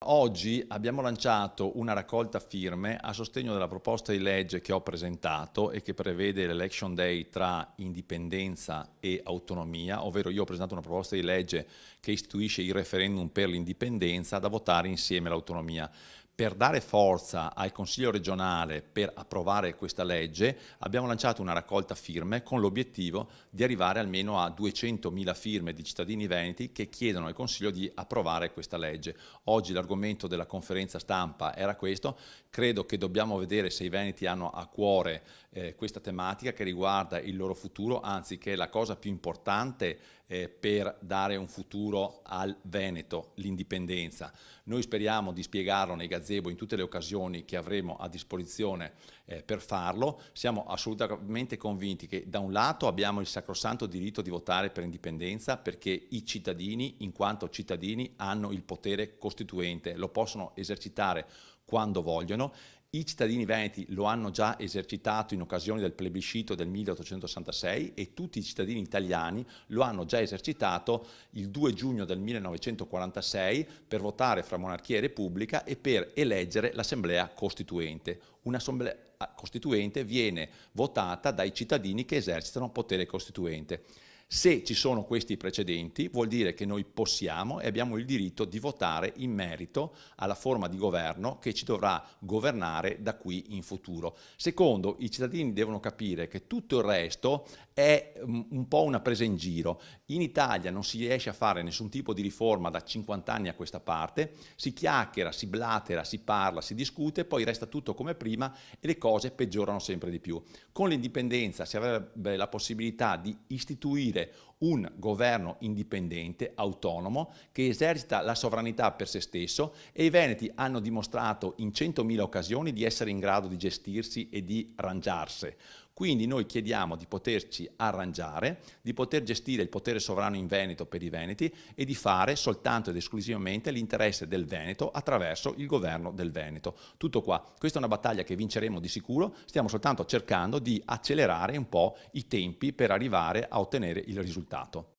Oggi abbiamo lanciato una raccolta firme a sostegno della proposta di legge che ho presentato e che prevede l'election day tra indipendenza e autonomia, ovvero io ho presentato una proposta di legge che istituisce il referendum per l'indipendenza da votare insieme all'autonomia. Per dare forza al Consiglio regionale per approvare questa legge abbiamo lanciato una raccolta firme con l'obiettivo di arrivare almeno a 200.000 firme di cittadini veneti che chiedono al Consiglio di approvare questa legge. Oggi l'argomento della conferenza stampa era questo, credo che dobbiamo vedere se i veneti hanno a cuore questa tematica che riguarda il loro futuro, anzi che è la cosa più importante per dare un futuro al Veneto, l'indipendenza. Noi speriamo di spiegarlo nei gazebo in tutte le occasioni che avremo a disposizione per farlo. Siamo assolutamente convinti che da un lato abbiamo il sacrosanto diritto di votare per indipendenza perché i cittadini, in quanto cittadini, hanno il potere costituente, lo possono esercitare quando vogliono. I cittadini veneti lo hanno già esercitato in occasione del plebiscito del 1866 e tutti i cittadini italiani lo hanno già esercitato il 2 giugno del 1946 per votare fra monarchia e repubblica e per eleggere l'Assemblea Costituente. Un'Assemblea Costituente viene votata dai cittadini che esercitano potere costituente. Se ci sono questi precedenti vuol dire che noi possiamo e abbiamo il diritto di votare in merito alla forma di governo che ci dovrà governare da qui in futuro. Secondo, i cittadini devono capire che tutto il resto è un po' una presa in giro. In Italia non si riesce a fare nessun tipo di riforma da 50 anni a questa parte, si chiacchiera, si blatera, si parla, si discute, poi resta tutto come prima e le cose peggiorano sempre di più. Con l'indipendenza si avrebbe la possibilità di istituire un governo indipendente, autonomo, che esercita la sovranità per se stesso e i veneti hanno dimostrato in 100.000 occasioni di essere in grado di gestirsi e di arrangiarsi. Quindi noi chiediamo di poterci arrangiare, di poter gestire il potere sovrano in Veneto per i veneti e di fare soltanto ed esclusivamente l'interesse del Veneto attraverso il governo del Veneto. Tutto qua. Questa è una battaglia che vinceremo di sicuro, stiamo soltanto cercando di accelerare un po' i tempi per arrivare a ottenere il risultato.